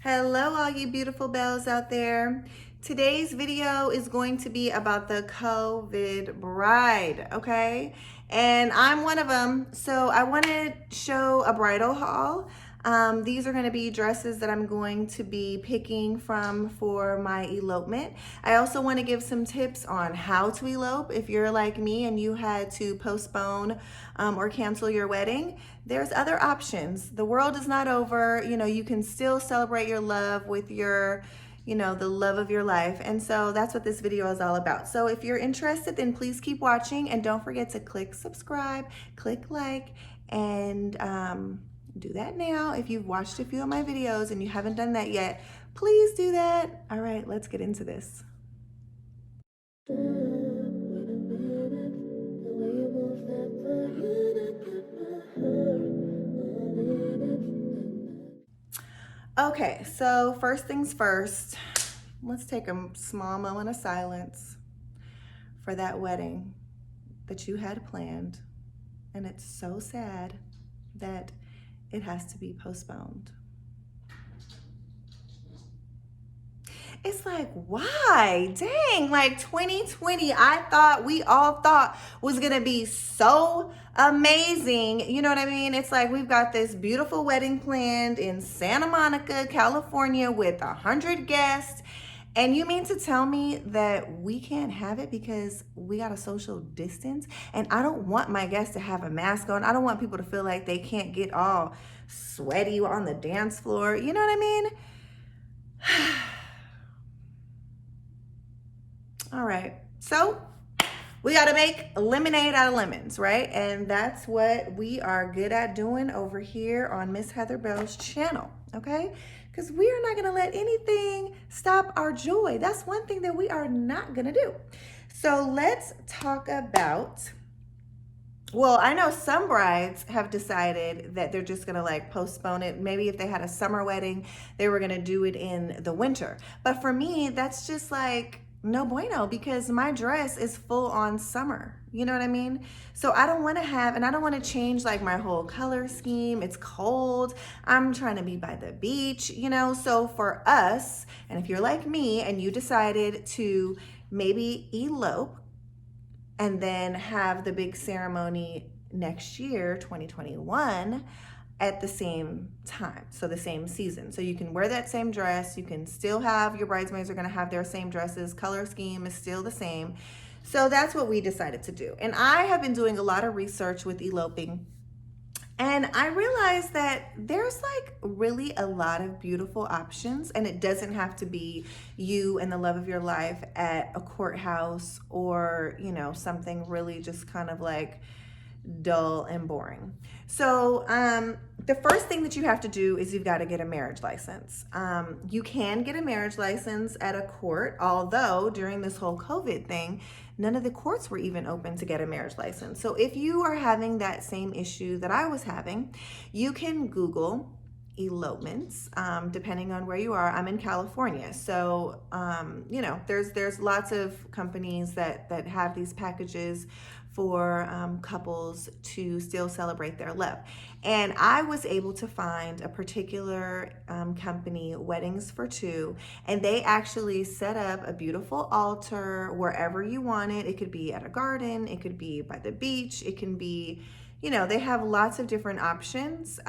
Hello, all you beautiful belles out there. Today's video is going to be about the COVID bride, okay? And I'm one of them, so I want to show a bridal haul. These are going to be dresses that I'm going to be picking from for my elopement. I also want to give some tips on how to elope if you're like me and you had to postpone or cancel your wedding. There's other options. The world is not over. You know, you can still celebrate your love with your, the love of your life. And so that's what this video is all about. So if you're interested, then please keep watching and don't forget to click subscribe, click like, and do that now. If you've watched a few of my videos and you haven't done that yet, please do that. All right, let's get into this. Okay, so first things first, let's take a small moment of silence for that wedding that you had planned, and it's so sad that it has to be postponed. It's like, why? Dang, like 2020, we all thought was gonna be so amazing. You know what I mean? It's like we've got this beautiful wedding planned in Santa Monica, California with 100 guests. And you mean to tell me that we can't have it because we got a social distance? And I don't want my guests to have a mask on. I don't want people to feel like they can't get all sweaty on the dance floor. You know what I mean? All right, so we got to make lemonade out of lemons, right? And that's what we are good at doing over here on Miss Heather Bell's channel, okay? Because we are not going to let anything stop our joy. That's one thing that we are not going to do. So let's talk about, well, I know some brides have decided that they're just going to like postpone it. Maybe if they had a summer wedding, they were going to do it in the winter. But for me, that's just like, no bueno, because my dress is full on summer. You know what I mean? So I don't want to have, and I don't want to change like my whole color scheme. It's cold. I'm trying to be by the beach, you know? So for us, and if you're like me and you decided to maybe elope and then have the big ceremony next year, 2021, at the same time, so the same season. So you can wear that same dress, you can still have, your bridesmaids are gonna have their same dresses, color scheme is still the same. So that's what we decided to do. And I have been doing a lot of research with eloping, and I realized that there's like really a lot of beautiful options, and it doesn't have to be you and the love of your life at a courthouse or, something really just kind of like dull and boring. So the first thing that you have to do is you've got to get a marriage license. You can get a marriage license at a court, although during this whole COVID thing, none of the courts were even open to get a marriage license. So if you are having that same issue that I was having, you can Google elopements, depending on where you are. I'm in California, so there's lots of companies that have these packages for couples to still celebrate their love. And I was able to find a particular company, Weddings for Two, and they actually set up a beautiful altar wherever you want it. It could be at a garden, it could be by the beach, it can be, they have lots of different options.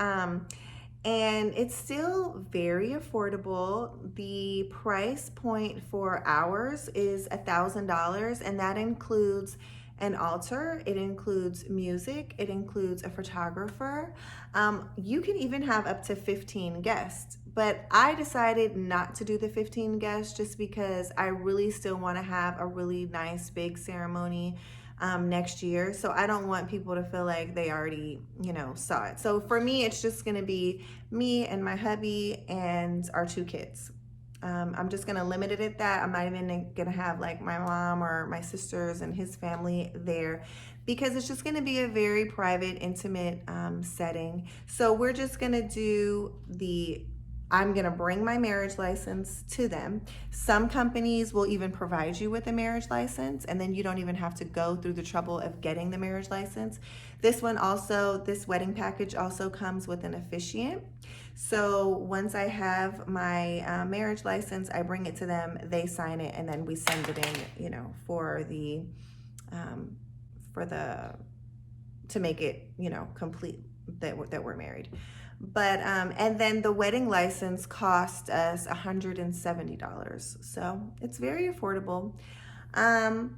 And it's still very affordable. The price point for ours is $1,000, and that includes an altar, it includes music, it includes a photographer. You can even have up to 15 guests, but I decided not to do the 15 guests just because I really still want to have a really nice big ceremony next year. So I don't want people to feel like they already, saw it. So for me, it's just gonna be me and my hubby and our 2 kids. I'm just gonna limit it at that. I'm not even gonna have like my mom or my sisters and his family there, because it's just gonna be a very private, intimate setting. So we're just gonna do the I'm going to bring my marriage license to them. Some companies will even provide you with a marriage license, and then you don't even have to go through the trouble of getting the marriage license. This wedding package also comes with an officiant. So once I have my marriage license, I bring it to them, they sign it, and then we send it in, um, to make it, complete that we're married. But and then the wedding license cost us $170, so it's very affordable. Um,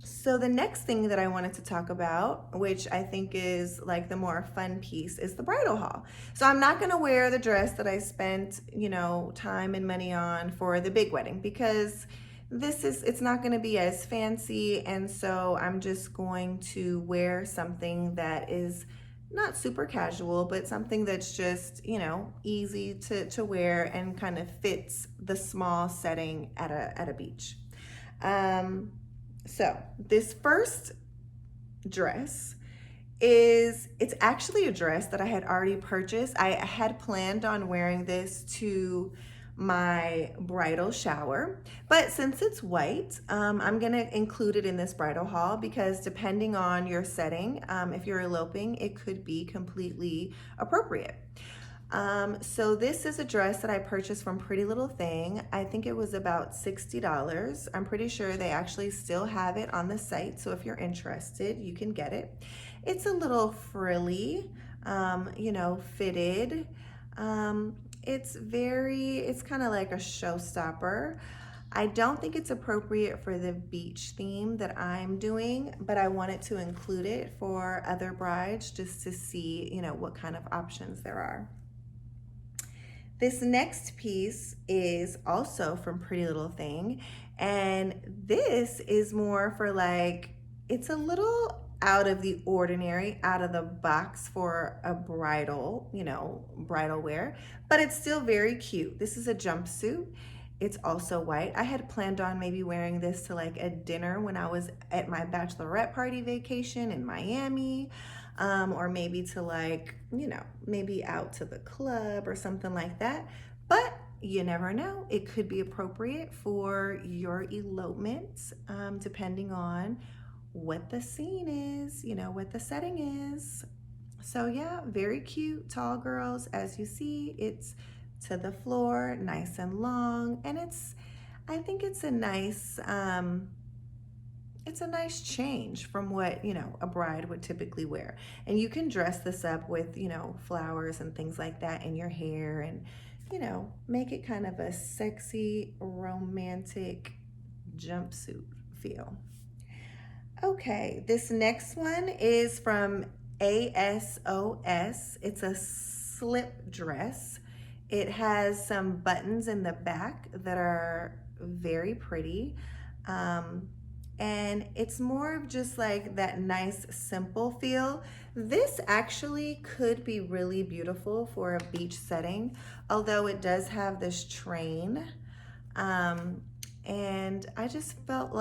so the next thing that I wanted to talk about, which I think is like the more fun piece, is the bridal haul. So I'm not going to wear the dress that I spent, time and money on for the big wedding, because it's not going to be as fancy, and so I'm just going to wear something that is not super casual, but something that's just, easy to wear and kind of fits the small setting at a beach. So this first dress it's actually a dress that I had already purchased. I had planned on wearing this to my bridal shower, but since it's white, I'm gonna include it in this bridal haul, because depending on your setting, if you're eloping, it could be completely appropriate. So this is a dress that I purchased from Pretty Little Thing. I think it was about $60. I'm pretty sure they actually still have it on the site, so if you're interested, you can get it. It's a little frilly, fitted. It's kind of like a showstopper. I don't think it's appropriate for the beach theme that I'm doing, but I wanted to include it for other brides just to see, what kind of options there are. This next piece is also from Pretty Little Thing, and this is more for it's a little out of the ordinary, out of the box for a bridal, bridal wear, but it's still very cute. This is a jumpsuit. It's also white. I had planned on maybe wearing this to a dinner when I was at my bachelorette party vacation in Miami. Or maybe to maybe out to the club or something like that. But you never know. It could be appropriate for your elopement, depending on what the scene is, what the setting is. So yeah, very cute, tall girls. As you see, it's to the floor, nice and long, and I think it's a nice change from what a bride would typically wear. And you can dress this up with flowers and things like that in your hair, and make it kind of a sexy romantic jumpsuit feel. Okay, this next one is from ASOS. It's a slip dress. It has some buttons in the back that are very pretty. And it's more of just that nice simple feel. This actually could be really beautiful for a beach setting, although it does have this train. And I just felt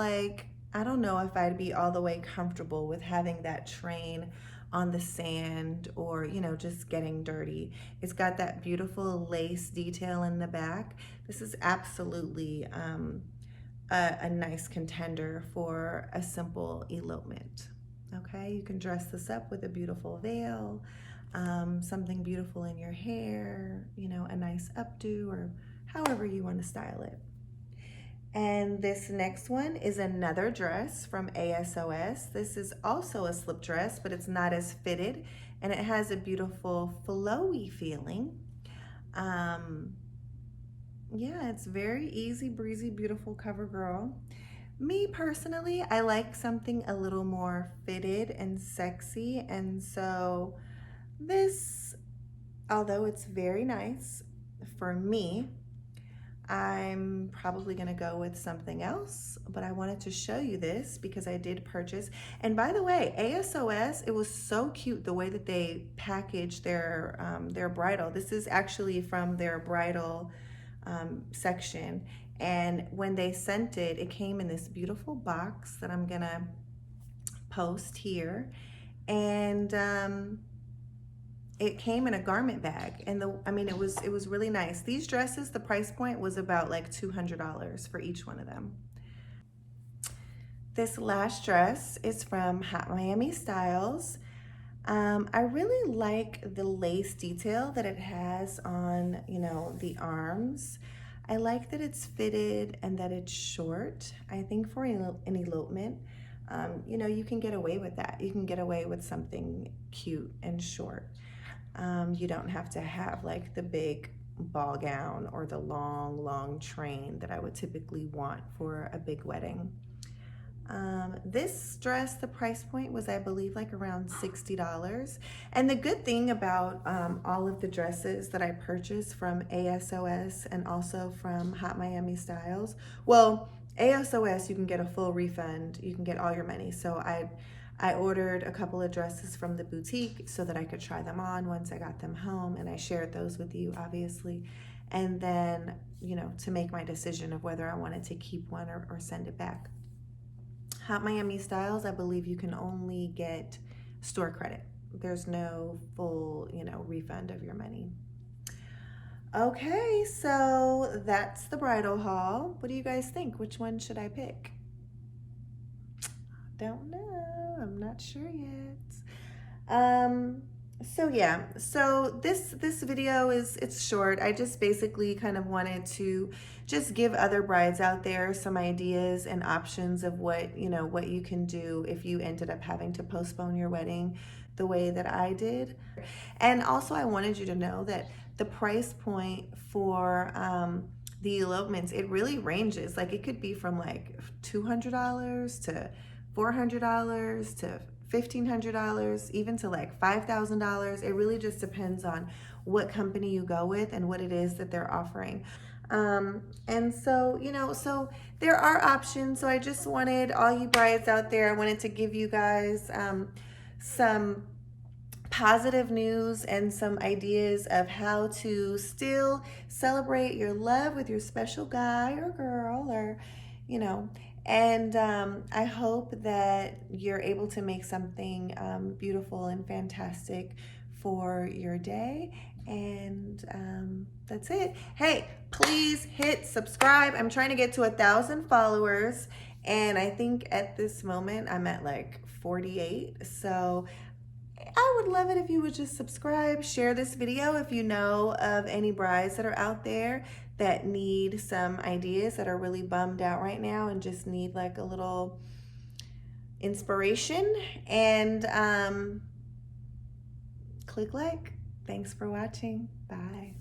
I don't know if I'd be all the way comfortable with having that train on the sand, or just getting dirty. It's got that beautiful lace detail in the back. This is absolutely a nice contender for a simple elopement. Okay, you can dress this up with a beautiful veil, something beautiful in your hair, a nice updo, or however you want to style it. And this next one is another dress from ASOS. This is also a slip dress, but it's not as fitted, and it has a beautiful flowy feeling. Yeah, it's very easy breezy, beautiful cover girl. Me personally, I like something a little more fitted and sexy, and so this, although it's very nice, for me, I'm probably gonna go with something else, but I wanted to show you this because I did purchase. And by the way, ASOS, it was so cute the way that they packaged their bridal. This is actually from their bridal section, and when they sent it, it came in this beautiful box that I'm gonna post here. And it came in a garment bag, and I mean, it was really nice. These dresses, the price point was about like $200 for each one of them. This last dress is from Hot Miami Styles. I really like the lace detail that it has on, you know, the arms. I like that it's fitted and that it's short. I think for an elopement, you know, you can get away with that. You can get away with something cute and short. You don't have to have like the big ball gown or the long train that I would typically want for a big wedding. This dress, the price point was, I believe, like around $60. And the good thing about all of the dresses that I purchased from ASOS and also from Hot Miami Styles, well, ASOS, you can get a full refund. You can get all your money. So I ordered a couple of dresses from the boutique so that I could try them on once I got them home, and I shared those with you, obviously. And then, you know, to make my decision of whether I wanted to keep one or send it back. Hot Miami Styles, I believe you can only get store credit. There's no full, you know, refund of your money. Okay, so that's the bridal haul. What do you guys think? Which one should I pick? Don't know. I'm not sure yet. So yeah, so this video it's short. I just basically kind of wanted to just give other brides out there some ideas and options of what, you know, what you can do if you ended up having to postpone your wedding the way that I did. And also I wanted you to know that the price point for the elopements, it really ranges. Like it could be from like $200 to $400 to $1,500, even to like $5,000. It really just depends on what company you go with and what it is that they're offering. And so, you know, so there are options. So I just wanted all you brides out there, I wanted to give you guys some positive news and some ideas of how to still celebrate your love with your special guy or girl, or, you know, and I hope that you're able to make something beautiful and fantastic for your day. And that's it. Hey, please hit subscribe. I'm trying to get to 1,000 followers, and I think at this moment I'm at like 48. So I would love it if you would just subscribe, share this video if you know of any brides that are out there that need some ideas, that are really bummed out right now and just need like a little inspiration. And click like. Thanks for watching. Bye.